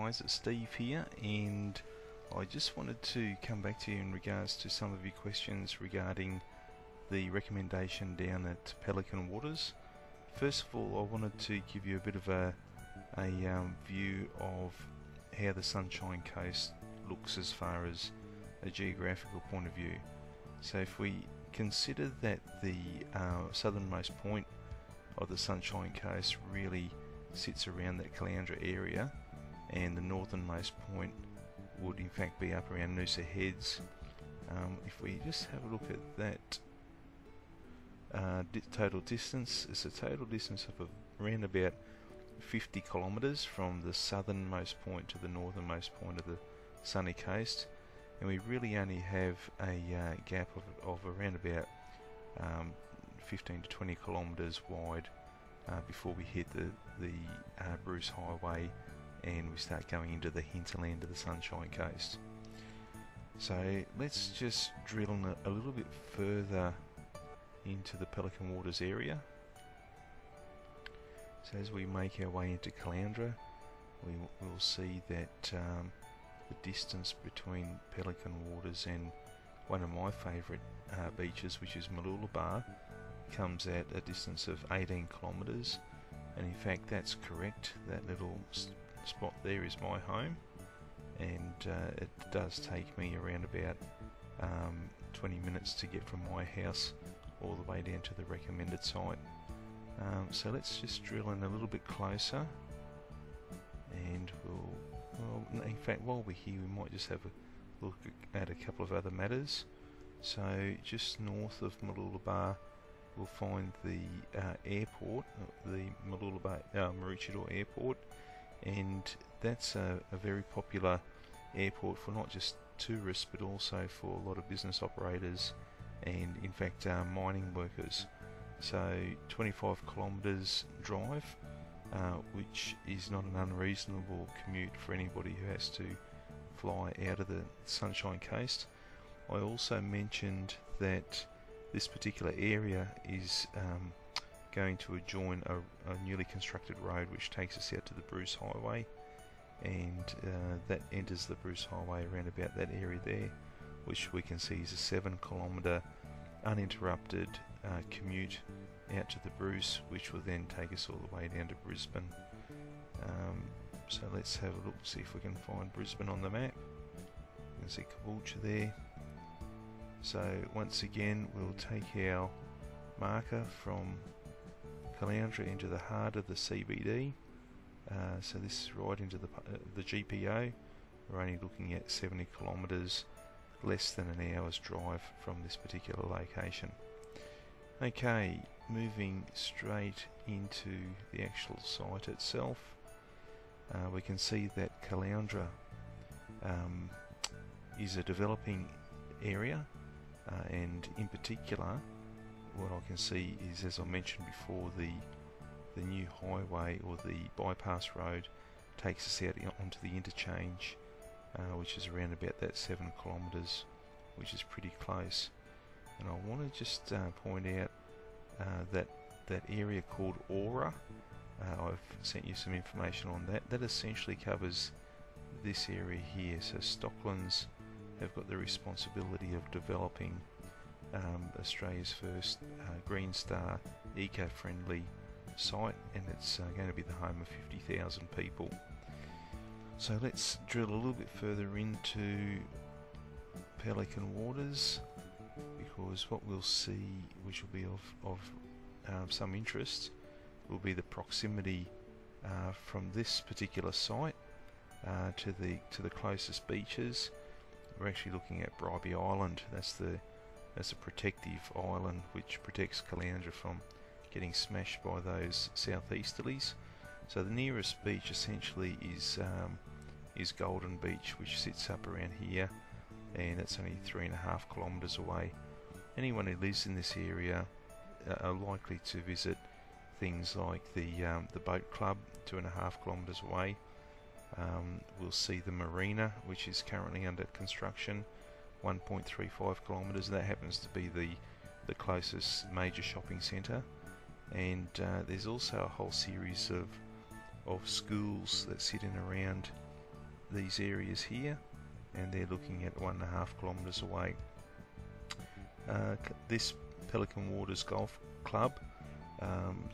guys, it's Steve here, and I just wanted to come back to you in regards to some of your questions regarding the recommendation down at Pelican Waters. First of all, I wanted to give you a bit of a view of how the Sunshine Coast looks as far as a geographical point of view. So if we consider that the southernmost point of the Sunshine Coast really sits around that Caloundra area, and the northernmost point would in fact be up around Noosa Heads. If we just have a look at that total distance, it's a total distance of around about 50 kilometres from the southernmost point to the northernmost point of the sunny coast, and we really only have a gap of around about 15 to 20 kilometres wide before we hit the Bruce Highway and we start going into the hinterland of the Sunshine Coast. So let's just drill in a little bit further into the Pelican Waters area. So as we make our way into Caloundra, we'll see that the distance between Pelican Waters and one of my favourite beaches, which is Mooloolaba, comes at a distance of 18 kilometres, and in fact that's correct. That little spot there is my home, and it does take me around about 20 minutes to get from my house all the way down to the recommended site. So let's just drill in a little bit closer, and in fact while we're here we might just have a look at a couple of other matters. So just north of Mooloolaba we'll find the airport, the Maroochydore Airport, and that's a very popular airport for not just tourists but also for a lot of business operators and in fact mining workers. So 25 kilometres drive, which is not an unreasonable commute for anybody who has to fly out of the Sunshine Coast. I also mentioned that this particular area is going to adjoin a newly constructed road which takes us out to the Bruce Highway, and that enters the Bruce Highway around about that area there, which we can see is a 7-kilometre uninterrupted commute out to the Bruce, which will then take us all the way down to Brisbane. So let's have a look, see if we can find Brisbane on the map. You can see Caboolture there. So once again we'll take our marker from Caloundra into the heart of the CBD. So this is right into the GPO. We're only looking at 70 kilometres, less than an hour's drive from this particular location. Okay, moving straight into the actual site itself, we can see that Caloundra is a developing area, and in particular what I can see is, as I mentioned before, the new highway or the bypass road takes us out onto the interchange, which is around about that 7 kilometres, which is pretty close. And I want to just point out that area called Aura, I've sent you some information on that. That essentially covers this area here. So Stocklands have got the responsibility of developing Australia's first Green Star eco-friendly site, and it's going to be the home of 50,000 people. So let's drill a little bit further into Pelican Waters, because what we'll see, which will be of some interest, will be the proximity from this particular site to the closest beaches. We're actually looking at Bribie Island. That's a protective island which protects Caloundra from getting smashed by those southeasterlies. So the nearest beach essentially is Golden Beach, which sits up around here, and it's only 3.5 kilometres away. Anyone who lives in this area are likely to visit things like the boat club 2.5 kilometres away. We'll see the marina, which is currently under construction, 1.35 kilometres. That happens to be the closest major shopping centre, and there's also a whole series of schools that sit in around these areas here, and they're looking at 1.5 kilometres away. This Pelican Waters Golf Club,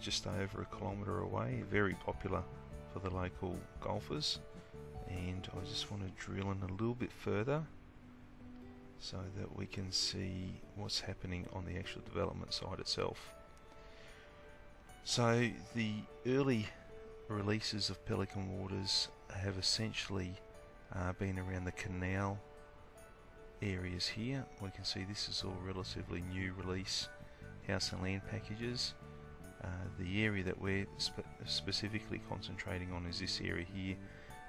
just over a kilometre away, very popular for the local golfers. And I just want to drill in a little bit further so that we can see what's happening on the actual development site itself. So the early releases of Pelican Waters have essentially been around the canal areas here. We can see this is all relatively new release house and land packages. The area that we're specifically concentrating on is this area here.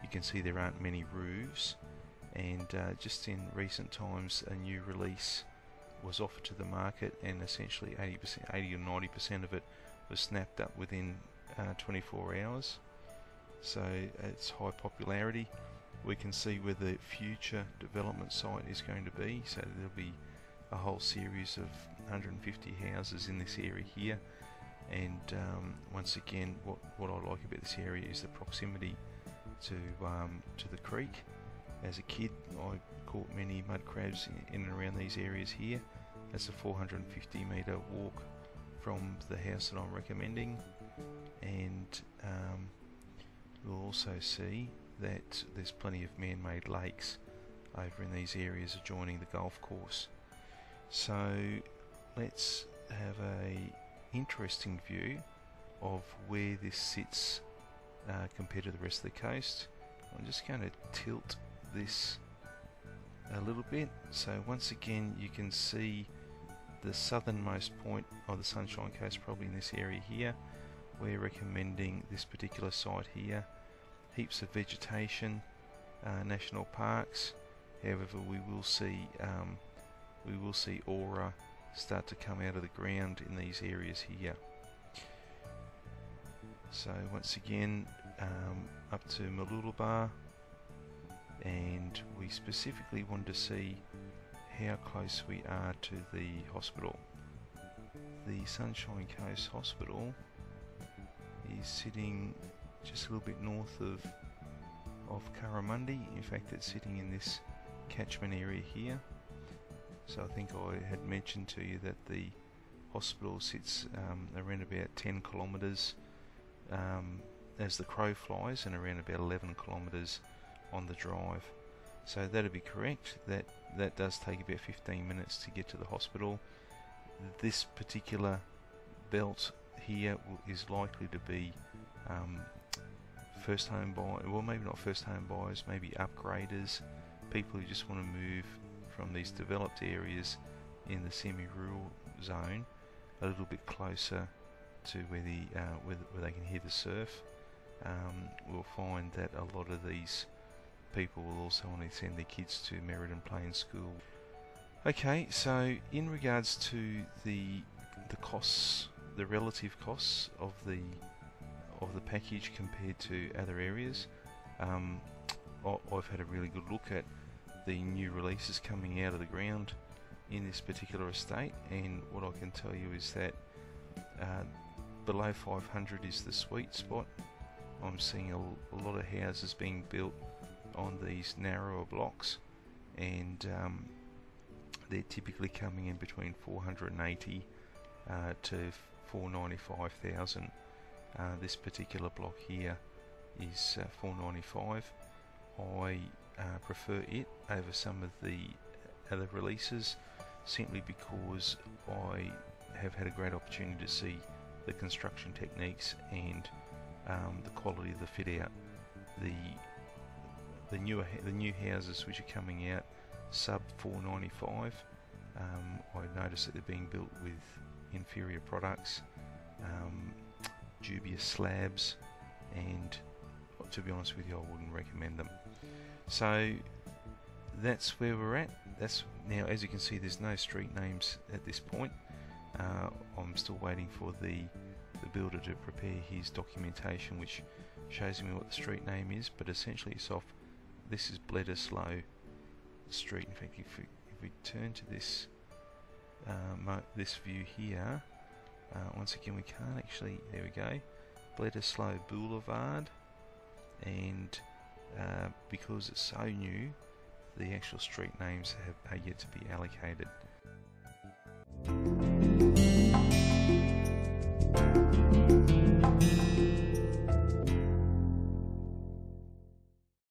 You can see there aren't many roofs, and just in recent times a new release was offered to the market, and essentially 80 or 90% of it was snapped up within 24 hours. So it's high popularity. We can see where the future development site is going to be, so there'll be a whole series of 150 houses in this area here. And once again, what I like about this area is the proximity to the creek. As a kid, I caught many mud crabs in and around these areas here. That's a 450 metre walk from the house that I'm recommending, and we'll also see that there's plenty of man-made lakes over in these areas adjoining the golf course. So let's have a interesting view of where this sits compared to the rest of the coast. I'm just going to tilt this a little bit, so once again you can see the southernmost point of the Sunshine Coast, probably in this area here. We're recommending this particular site here. Heaps of vegetation, national parks. However, we will see aura start to come out of the ground in these areas here. So once again, up to Malulabar, and we specifically want to see how close we are to the hospital. The Sunshine Coast Hospital is sitting just a little bit north of Curramundi. In fact, it's sitting in this catchment area here. So I think I had mentioned to you that the hospital sits around about 10 kilometres as the crow flies, and around about 11 kilometres on the drive. So that'd be correct. That does take about 15 minutes to get to the hospital. This particular belt here is likely to be first home buyers, well, maybe not first home buyers, maybe upgraders, people who just want to move from these developed areas in the semi-rural zone a little bit closer to where they can hear the surf. We'll find that a lot of these people will also want to send their kids to Merredin Plains School. Okay, so in regards to the costs, the relative costs of the package compared to other areas, I've had a really good look at the new releases coming out of the ground in this particular estate, and what I can tell you is that below 500 is the sweet spot. I'm seeing a lot of houses being built on these narrower blocks, and they're typically coming in between 480 to 495,000. This particular block here is 495. I prefer it over some of the other releases, simply because I have had a great opportunity to see the construction techniques and the quality of the fit out. The new houses which are coming out sub 495, I noticed that they're being built with inferior products, dubious slabs, and to be honest with you, I wouldn't recommend them. So that's where we're at. Now, as you can see, there's no street names at this point. I'm still waiting for the builder to prepare his documentation which shows me what the street name is, but essentially it's off. This is Bledisloe Street. In fact, if we turn to this this view here, once again we can't actually, there we go, Bledisloe Boulevard, and because it's so new, the actual street names are yet to be allocated.